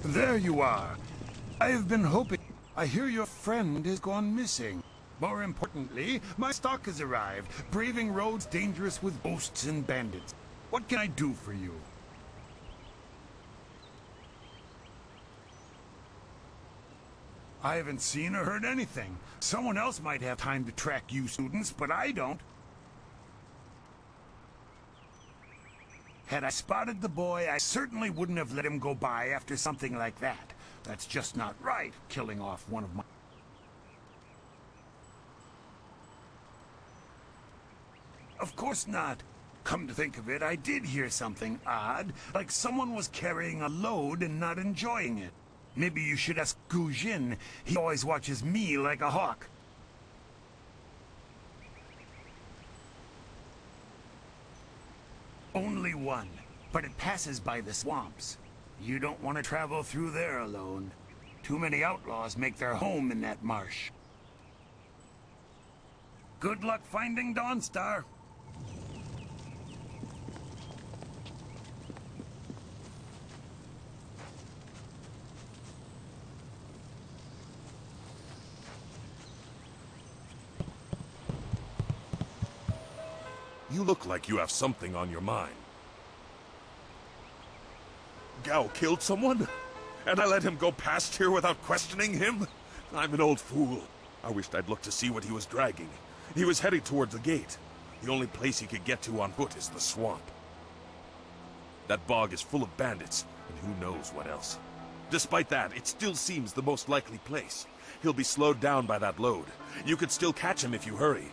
There you are. I have been hoping. I hear your friend has gone missing. More importantly, my stock has arrived, braving roads dangerous with ghosts and bandits. What can I do for you? I haven't seen or heard anything. Someone else might have time to track you students, but I don't. Had I spotted the boy, I certainly wouldn't have let him go by after something like that. That's just not right, killing off one of my... Of course not. Come to think of it, I did hear something odd, like someone was carrying a load and not enjoying it. Maybe you should ask Gu Jin. He always watches me like a hawk. Only one, but it passes by the swamps. You don't want to travel through there alone. Too many outlaws make their home in that marsh. Good luck finding Dawnstar. You look like you have something on your mind. Gao killed someone? And I let him go past here without questioning him? I'm an old fool. I wished I'd looked to see what he was dragging. He was heading towards the gate. The only place he could get to on foot is the swamp. That bog is full of bandits, and who knows what else. Despite that, it still seems the most likely place. He'll be slowed down by that load. You could still catch him if you hurry.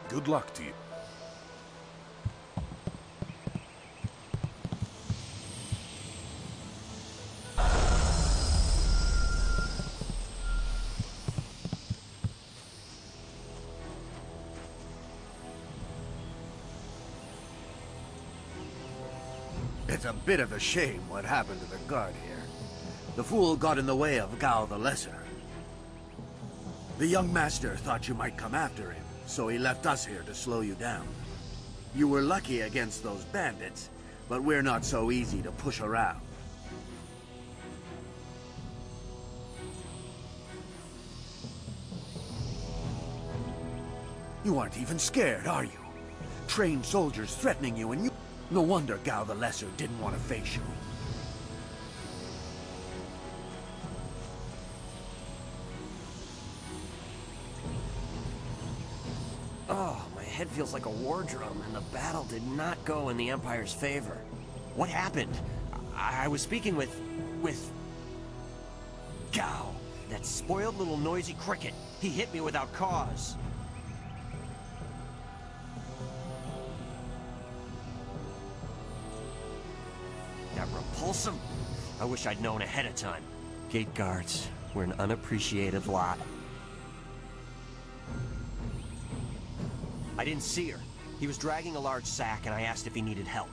Good luck to you. It's a bit of a shame what happened to the guard here. The fool got in the way of Gao the Lesser. The young master thought you might come after him, so he left us here to slow you down. You were lucky against those bandits, but we're not so easy to push around. You aren't even scared, are you? Trained soldiers threatening you and you... No wonder Gao the Lesser didn't want to face you. Oh, my head feels like a war drum, and the battle did not go in the Empire's favor. What happened? I was speaking with Gao, that spoiled little noisy cricket. He hit me without cause. That repulsive? I wish I'd known ahead of time. Gate guards were an unappreciated lot. I didn't see her. He was dragging a large sack, and I asked if he needed help.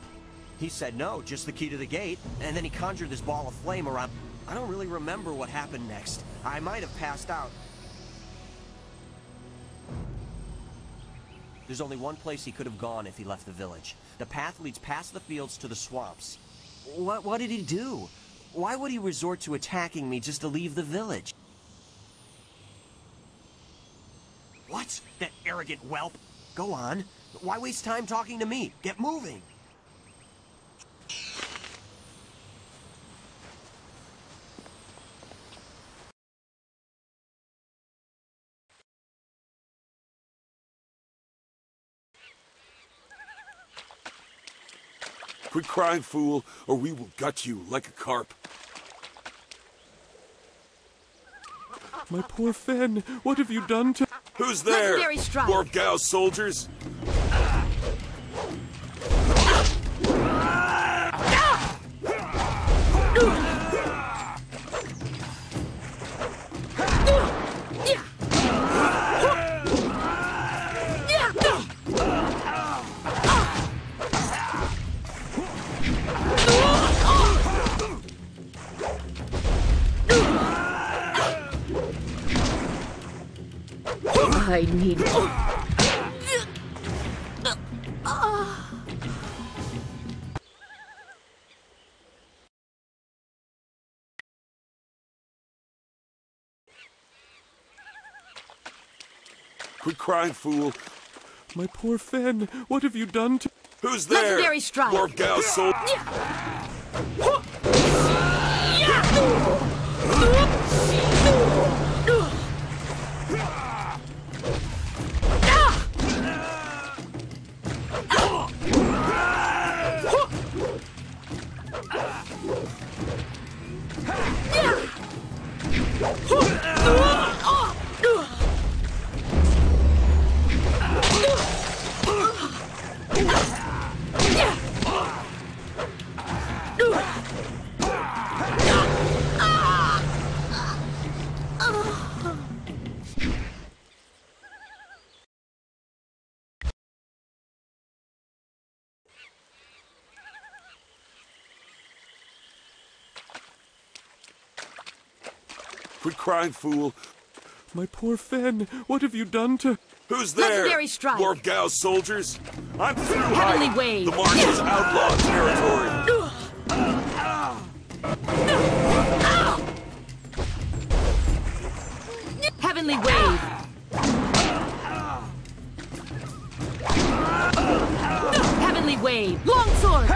He said no, just the key to the gate, and then he conjured this ball of flame around. I don't really remember what happened next. I might have passed out. There's only one place he could have gone if he left the village. The path leads past the fields to the swamps. What did he do? Why would he resort to attacking me just to leave the village? What? That arrogant whelp? Go on. Why waste time talking to me? Get moving! Quit crying, fool, or we will gut you like a carp. My poor Fen, what have you done to... Who's there? Legendary strike. More of Gao's soldiers? I need... Quit crying, fool. My poor Fen, what have you done to... Who's there? Legendary strike. More Gao soul... Quit crying, fool. My poor Fen, what have you done to... Who's there? Legendary strike. More Gao soldiers? I'm through Heavenly hiding. wave. The marsh is outlaw territory. Heavenly wave. Heavenly wave. Longsword.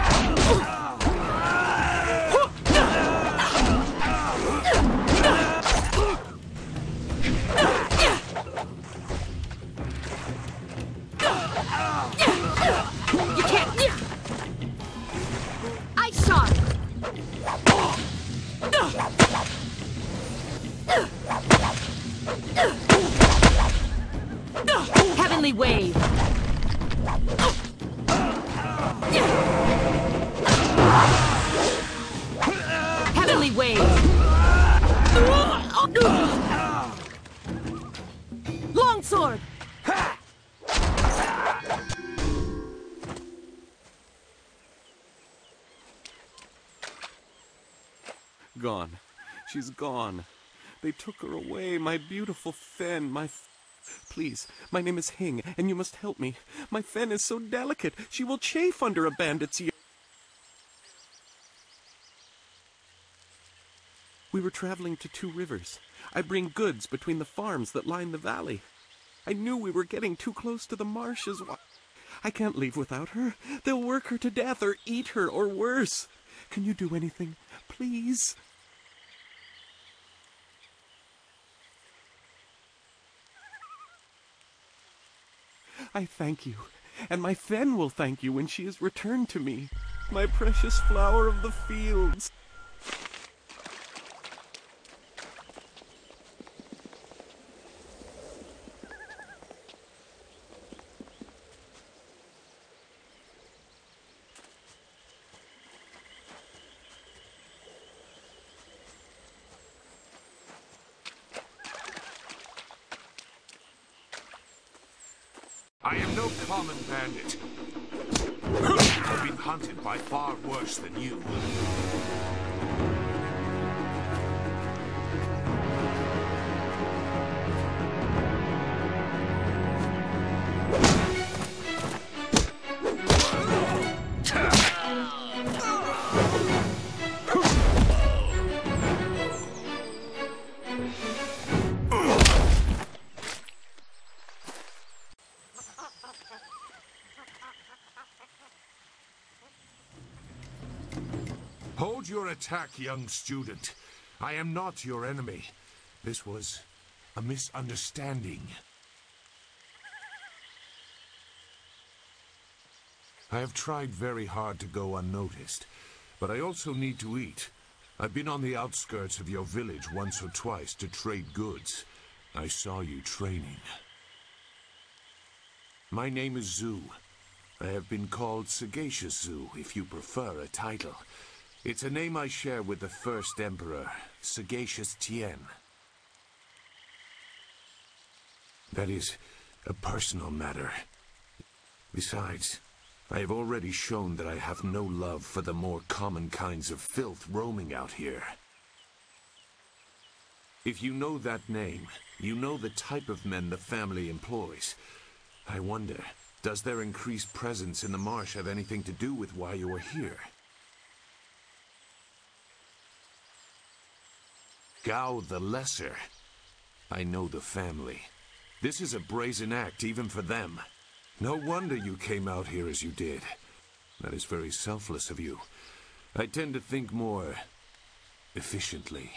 You can't. Ice shot. Heavenly wave. Heavenly wave. Longsword. Gone. She's gone. They took her away, my beautiful Fen, Please, my name is Hing, and you must help me. My Fen is so delicate, she will chafe under a bandit's yoke. We were traveling to 2 rivers. I bring goods between the farms that line the valley. I knew we were getting too close to the marshes. I can't leave without her. They'll work her to death or eat her or worse. Can you do anything, please? I thank you, and my Fen will thank you when she is returned to me, my precious flower of the fields. I am no common bandit. I've been hunted by far worse than you. Hold your attack, young student. I am not your enemy. This was a misunderstanding. I have tried very hard to go unnoticed, but I also need to eat. I've been on the outskirts of your village once or twice to trade goods. I saw you training. My name is Zhu. I have been called Sagacious Zhu, if you prefer a title. It's a name I share with the first emperor, Sagacious Tien. That is a personal matter. Besides, I have already shown that I have no love for the more common kinds of filth roaming out here. If you know that name, you know the type of men the family employs. I wonder, does their increased presence in the marsh have anything to do with why you are here? Gao the Lesser. I know the family. This is a brazen act, even for them. No wonder you came out here as you did. That is very selfless of you. I tend to think more efficiently.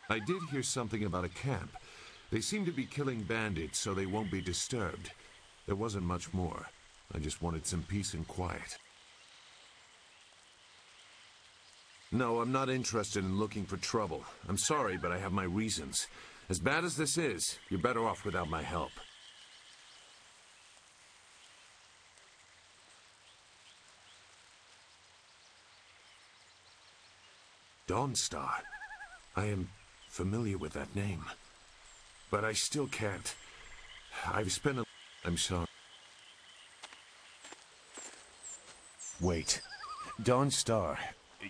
I did hear something about a camp. They seem to be killing bandits so they won't be disturbed. There wasn't much more. I just wanted some peace and quiet. No, I'm not interested in looking for trouble. I'm sorry, but I have my reasons. As bad as this is, you're better off without my help. Dawnstar. I am familiar with that name. But I still can't. I've spent a... I'm sorry. Wait. Dawnstar,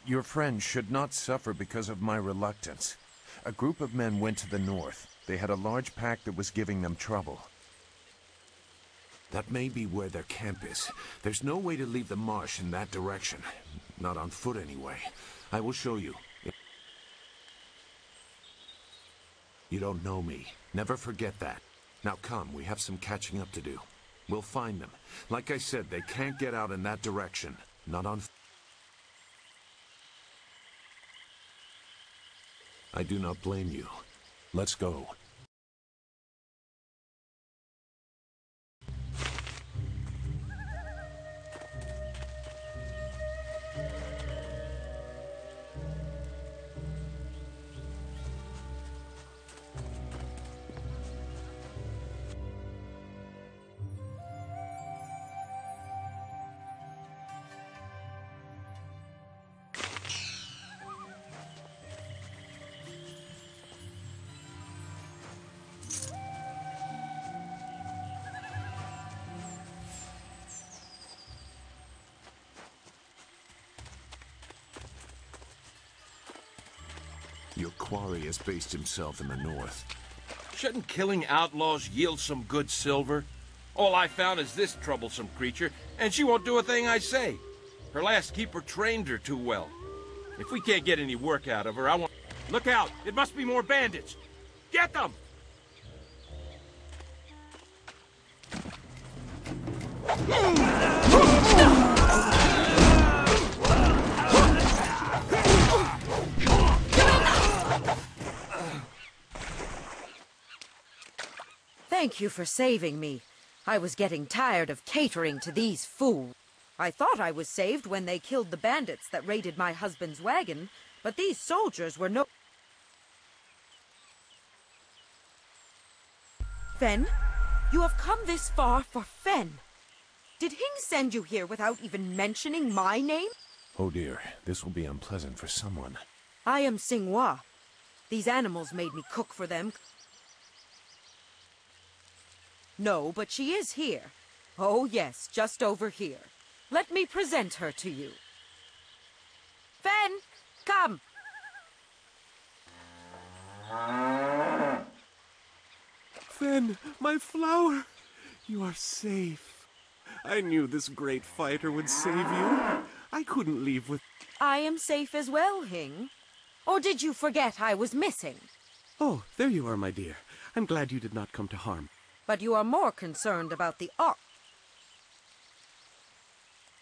your friend should not suffer because of my reluctance. A group of men went to the north. They had a large pack that was giving them trouble. That may be where their camp is. There's no way to leave the marsh in that direction. Not on foot, anyway. I will show you. You don't know me. Never forget that. Now come, we have some catching up to do. We'll find them. Like I said, they can't get out in that direction. Not on... I do not blame you. Let's go. Your quarry has based himself in the north. Shouldn't killing outlaws yield some good silver? All I found is this troublesome creature, and she won't do a thing I say. Her last keeper trained her too well. If we can't get any work out of her, I want... Look out! It must be more bandits! Get them! Thank you for saving me. I was getting tired of catering to these fools. I thought I was saved when they killed the bandits that raided my husband's wagon, but these soldiers were no... Fen? You have come this far for Fen. Did Hing send you here without even mentioning my name? Oh dear, this will be unpleasant for someone. I am Xinghua. These animals made me cook for them. No, but she is here. Oh yes, just over here. Let me present her to you. Fen, come! Fen, my flower! You are safe. I knew this great fighter would save you. I couldn't leave with... I am safe as well, Hing. Or did you forget I was missing? Oh, there you are, my dear. I'm glad you did not come to harm. But you are more concerned about the ox.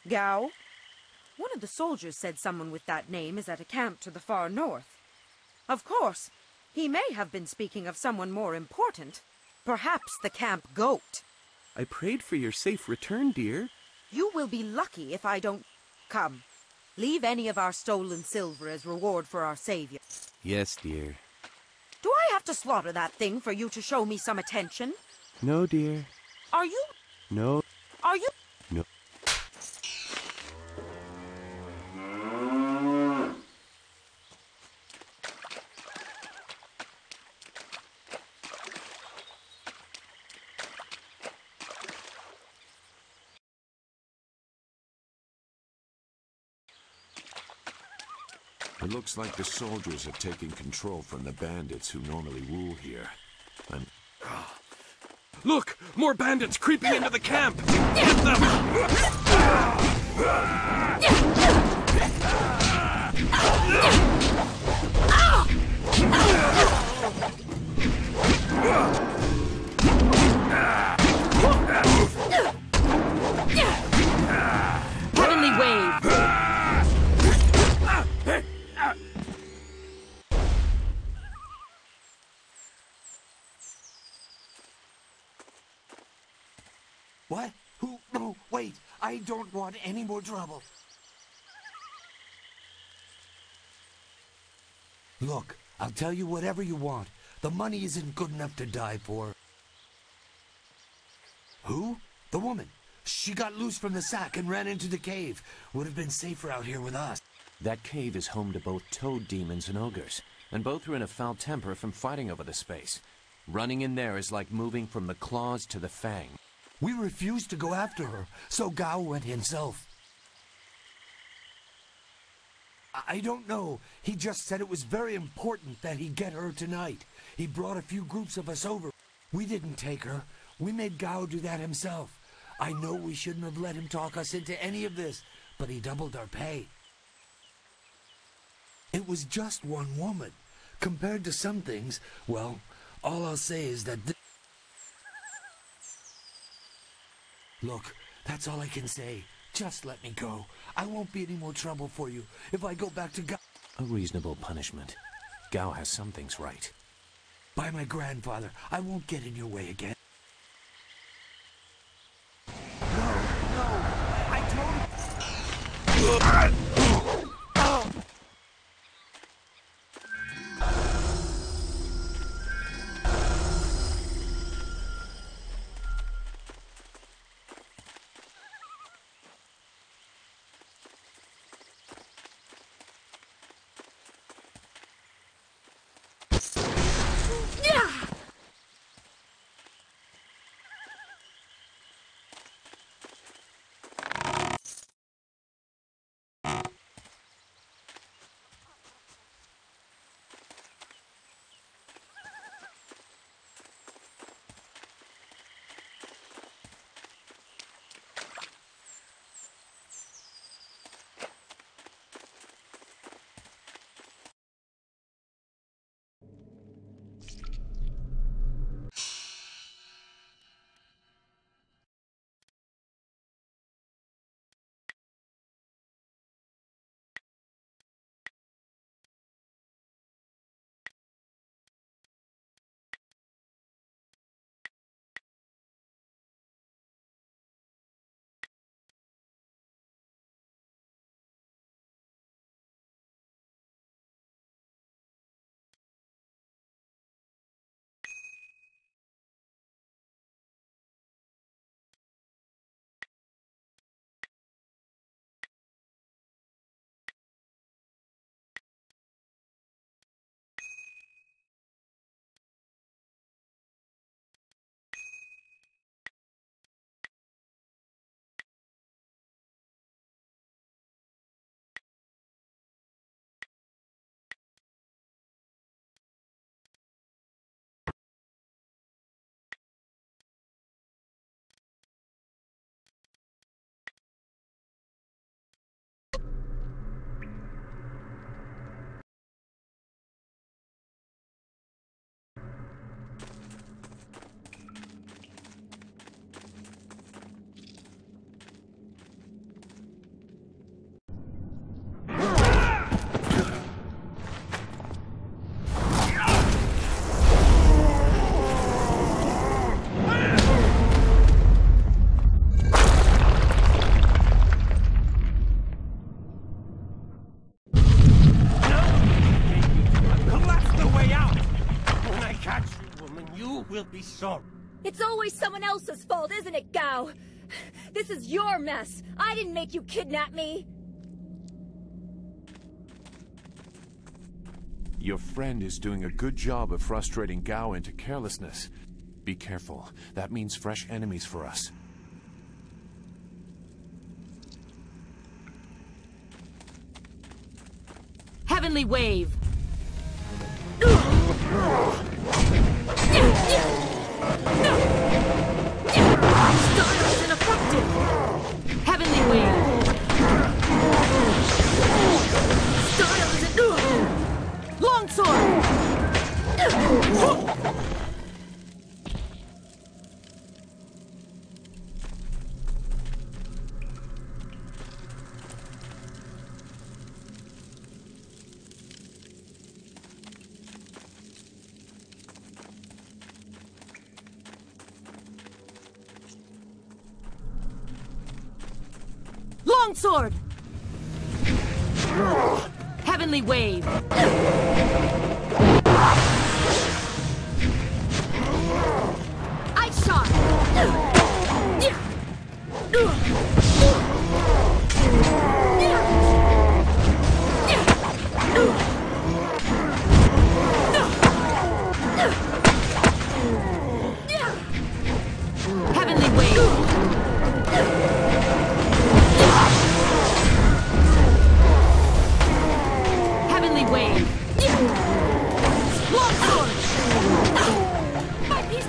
Gao? One of the soldiers said someone with that name is at a camp to the far north. Of course, he may have been speaking of someone more important. Perhaps the camp goat. I prayed for your safe return, dear. You will be lucky if I don't... Come, leave any of our stolen silver as reward for our savior. Yes, dear. Do I have to slaughter that thing for you to show me some attention? No, dear. Are you? No. Are you? No. It looks like the soldiers are taking control from the bandits who normally rule here. Look! More bandits creeping into the camp! Get them! What? Who? No, wait. I don't want any more trouble. Look, I'll tell you whatever you want. The money isn't good enough to die for. Who? The woman. She got loose from the sack and ran into the cave. Would have been safer out here with us. That cave is home to both toad demons and ogres, and both are in a foul temper from fighting over the space. Running in there is like moving from the claws to the fang. We refused to go after her, so Gao went himself. I don't know. He just said it was very important that he get her tonight. He brought a few groups of us over. We didn't take her. We made Gao do that himself. I know we shouldn't have let him talk us into any of this, but he doubled our pay. It was just one woman. Compared to some things, well, all I'll say is that... Look, that's all I can say. Just let me go. I won't be any more trouble for you if I go back to Gao. A reasonable punishment. Gao has some things right. By my grandfather, I won't get in your way again. No, I told you. Will be sorry. It's always someone else's fault, isn't it, Gao? This is your mess. I didn't make you kidnap me. Your friend is doing a good job of frustrating Gao into carelessness. Be careful. That means fresh enemies for us. Heavenly Wave. Style is ineffective. Heavenly Wave. Style is Longsword. Longsword! Heavenly Wave! Ice Shot! Heavenly Wave! Heavenly Wave! Longsword! My piece!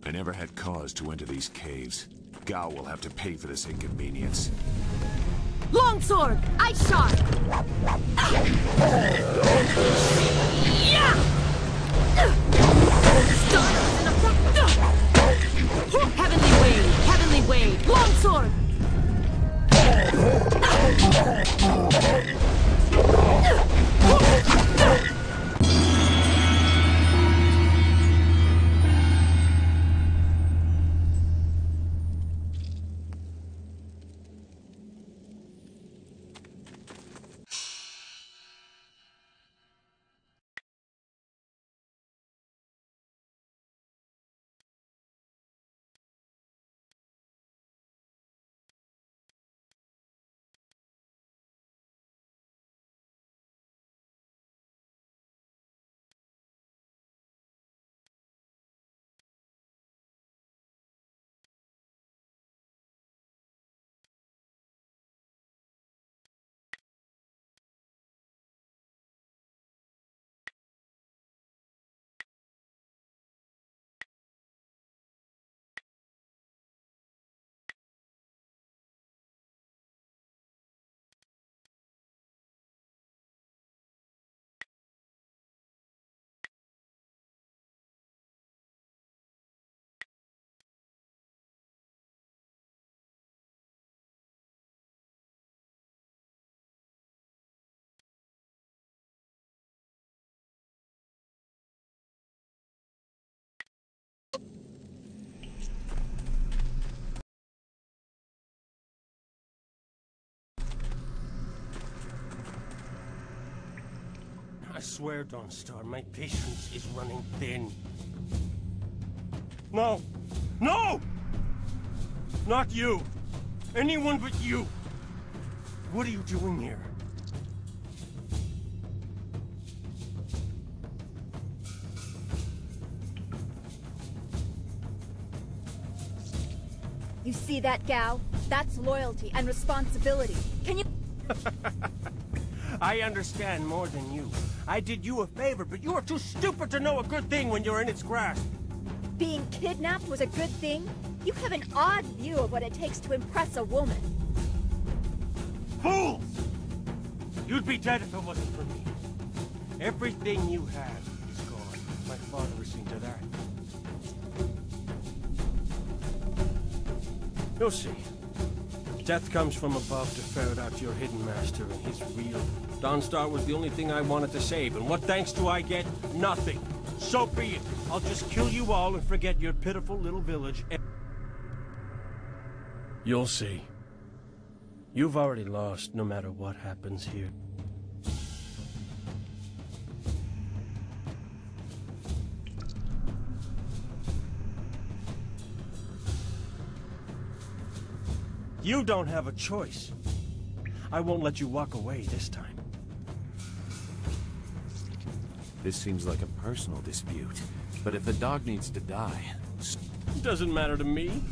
I never had cause to enter these caves. Gao will have to pay for this inconvenience. Longsword! Ice Shot! Yeah! Stardust in a Heavenly Wave! Heavenly Wave! Longsword! I swear, Dawnstar, my patience is running thin. No! No! Not you! Anyone but you! What are you doing here? You see that, Gao? That's loyalty and responsibility. Can you... I understand more than you. I did you a favor, but you are too stupid to know a good thing when you're in its grasp. Being kidnapped was a good thing? You have an odd view of what it takes to impress a woman. Fools! You'd be dead if it wasn't for me. Everything you have is gone. My father has seen to that. You'll see. Death comes from above to ferret out your hidden master, and he's real. Dawnstar was the only thing I wanted to save, and what thanks do I get? Nothing. So be it. I'll just kill you all and forget your pitiful little village. You'll see. You've already lost, no matter what happens here. You don't have a choice. I won't let you walk away this time. This seems like a personal dispute. But if the dog needs to die... Doesn't matter to me.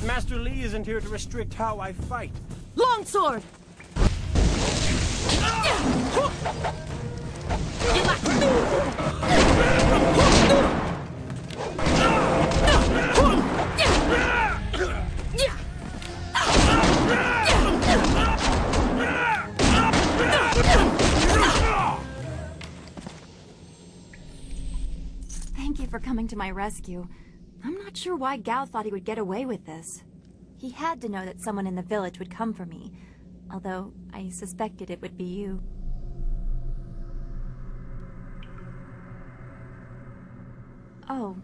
Master Li isn't here to restrict how I fight. Longsword! Thank you for coming to my rescue. I'm not sure why Gao thought he would get away with this. He had to know that someone in the village would come for me, although I suspected it would be you. Oh,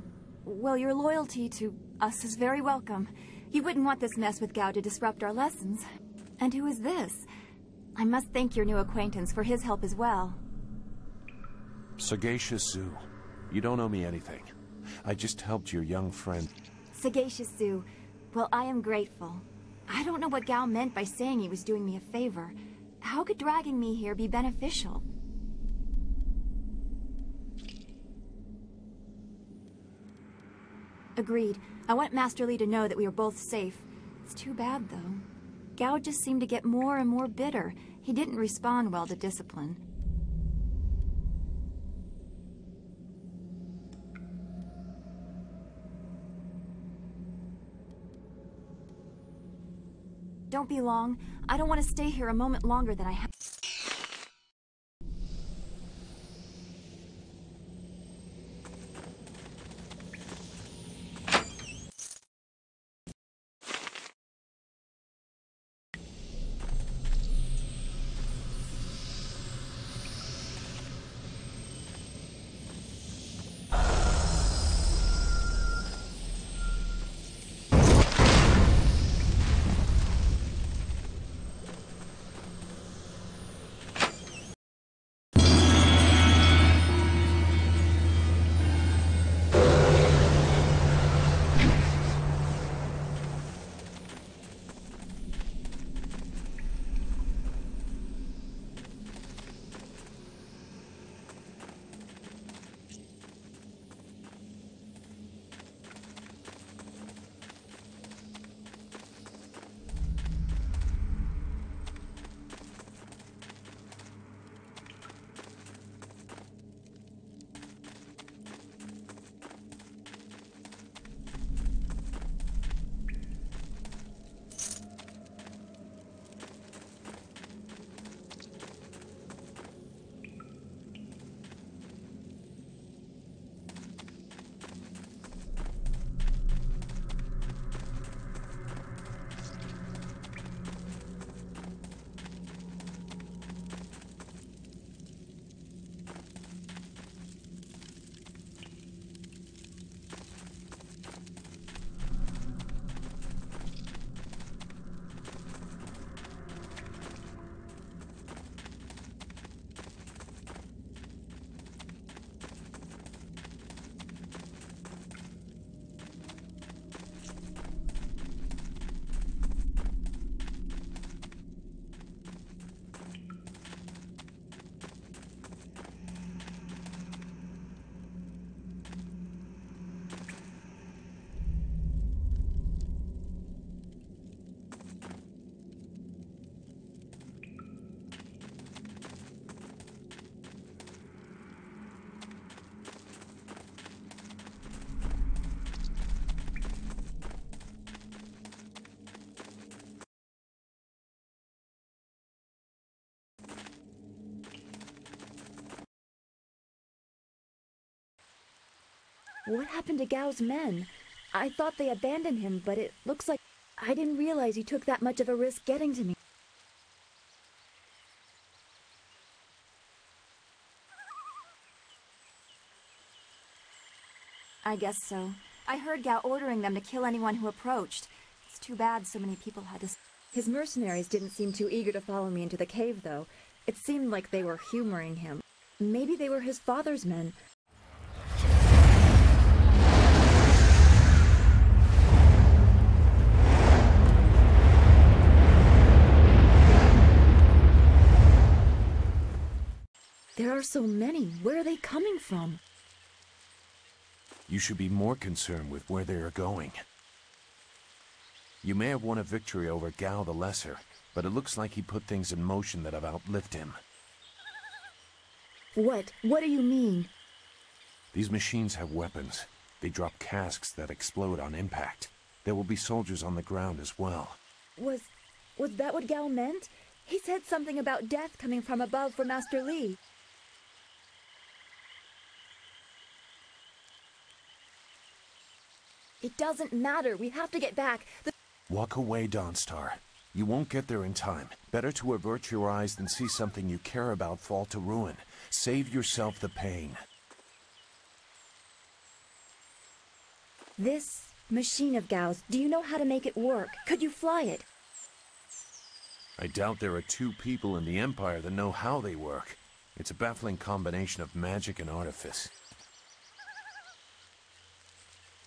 well, your loyalty to us is very welcome. You wouldn't want this mess with Gao to disrupt our lessons. And who is this? I must thank your new acquaintance for his help as well. Sagacious Zoo. You don't owe me anything. I just helped your young friend. Sagacious Zoo. Well, I am grateful. I don't know what Gao meant by saying he was doing me a favor. How could dragging me here be beneficial? Agreed. I want Master Li to know that we are both safe. It's too bad, though. Gao just seemed to get more and more bitter. He didn't respond well to discipline. Don't be long. I don't want to stay here a moment longer than I have. What happened to Gao's men? I thought they abandoned him, but it looks like I didn't realize he took that much of a risk getting to me. I guess so. I heard Gao ordering them to kill anyone who approached. It's too bad so many people had to... His mercenaries didn't seem too eager to follow me into the cave, though. It seemed like they were humoring him. Maybe they were his father's men. are so many? Where are they coming from? You should be more concerned with where they are going. You may have won a victory over Gao the Lesser, but it looks like he put things in motion that have outlived him. What? What do you mean? These machines have weapons. They drop casks that explode on impact. There will be soldiers on the ground as well. Was that what Gao meant? He said something about death coming from above for Master Li. It doesn't matter. We have to get back. Walk away, Dawnstar. You won't get there in time. Better to avert your eyes than see something you care about fall to ruin. Save yourself the pain. This machine of Gao's, do you know how to make it work? Could you fly it? I doubt there are two people in the Empire that know how they work. It's a baffling combination of magic and artifice.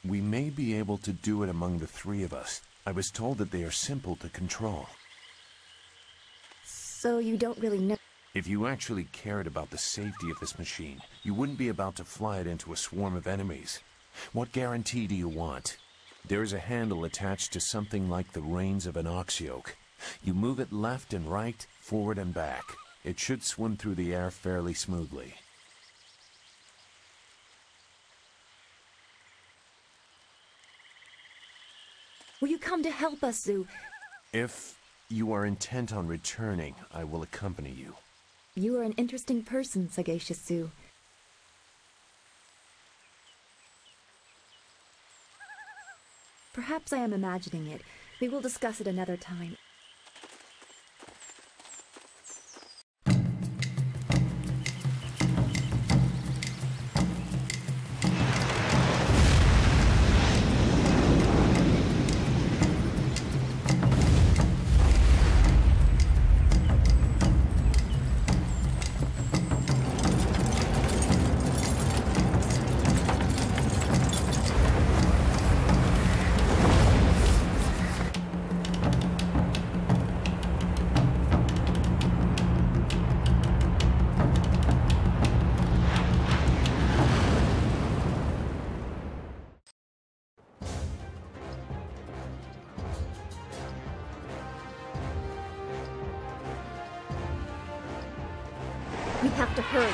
We may be able to do it among the three of us. I was told that they are simple to control. So you don't really know? If you actually cared about the safety of this machine, you wouldn't be about to fly it into a swarm of enemies. What guarantee do you want? There is a handle attached to something like the reins of an ox yoke. You move it left and right, forward and back. It should swim through the air fairly smoothly. Will you come to help us, Zhu? If you are intent on returning, I will accompany you. You are an interesting person, Sagacious Zhu. Perhaps I am imagining it. We will discuss it another time. We have to hurry.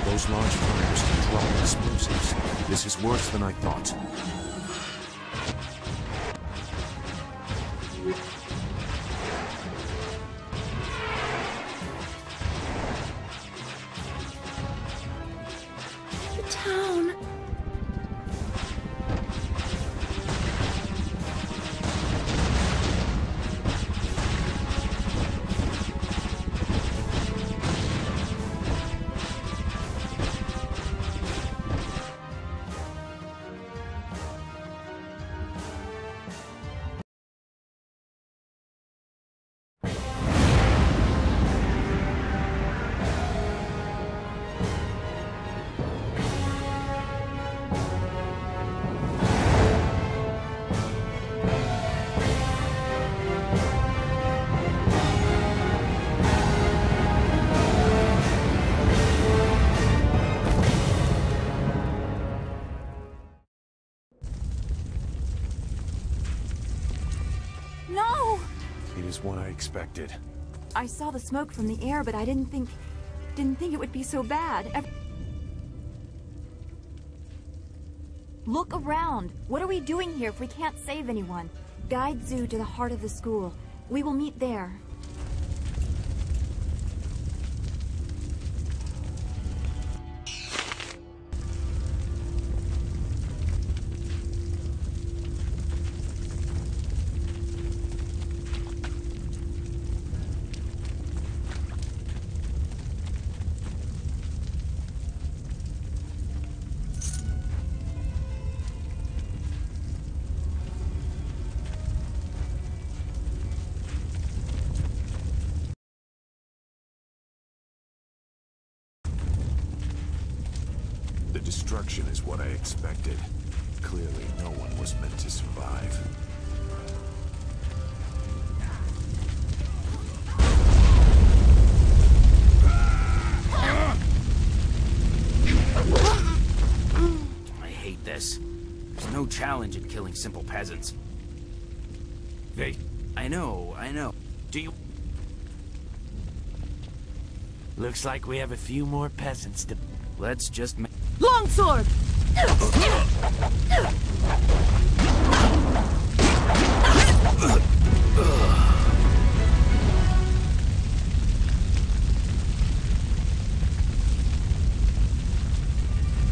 Those large fires can drop explosives. This is worse than I thought. The town. No! It is what I expected. I saw the smoke from the air, but I didn't think it would be so bad. Look around. What are we doing here if we can't save anyone? Guide Zhu to the heart of the school. We will meet there. The destruction is what I expected. Clearly, no one was meant to survive. I hate this. There's no challenge in killing simple peasants. Hey. I know. Do you... Looks like we have a few more peasants to... Let's just... Longsword! I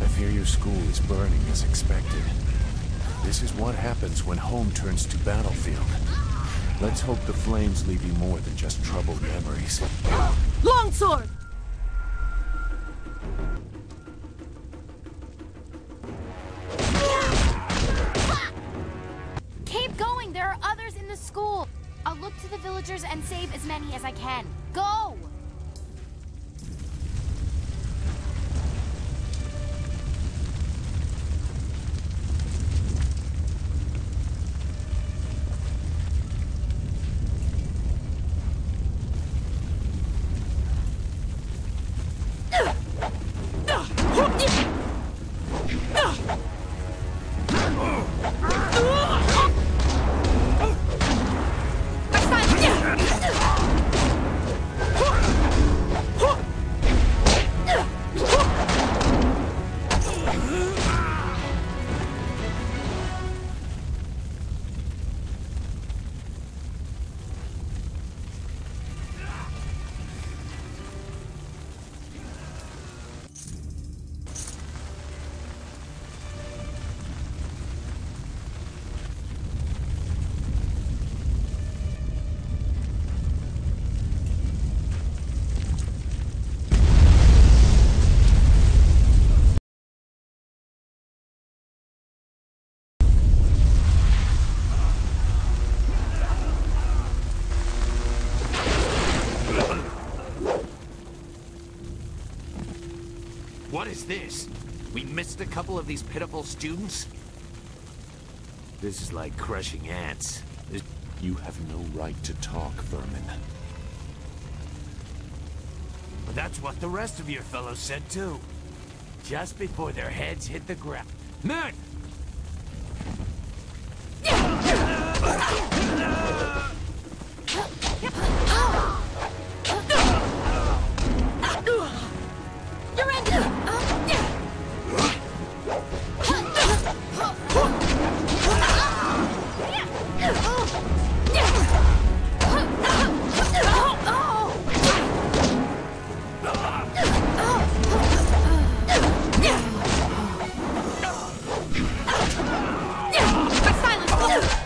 fear your school is burning as expected. This is what happens when home turns to battlefield. Let's hope the flames leave you more than just troubled memories. Longsword! Keep going! There are others in the school! I'll look to the villagers and save as many as I can. Go! What is this? We missed a couple of these pitiful students? This is like crushing ants. You have no right to talk, vermin. But that's what the rest of your fellows said too. Just before their heads hit the ground. Men!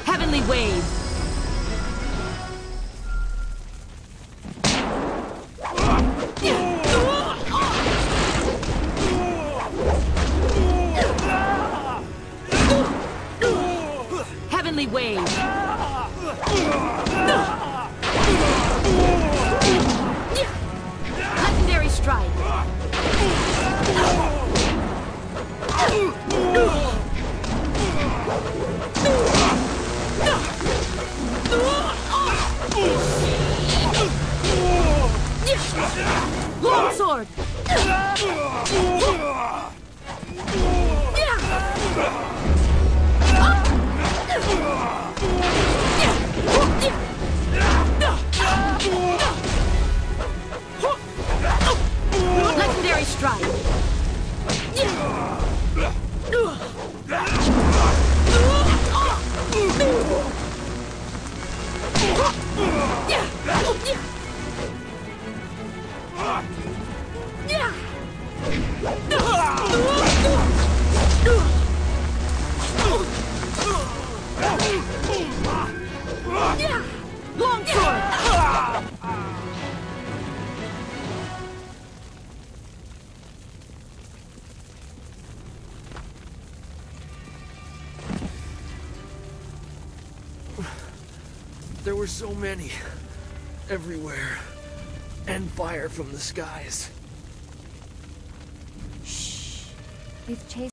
Heavenly wave! Heavenly wave! Legendary strike! Longsword! Legendary strike! Longsword! There were so many. Everywhere. And fire from the skies. We've chased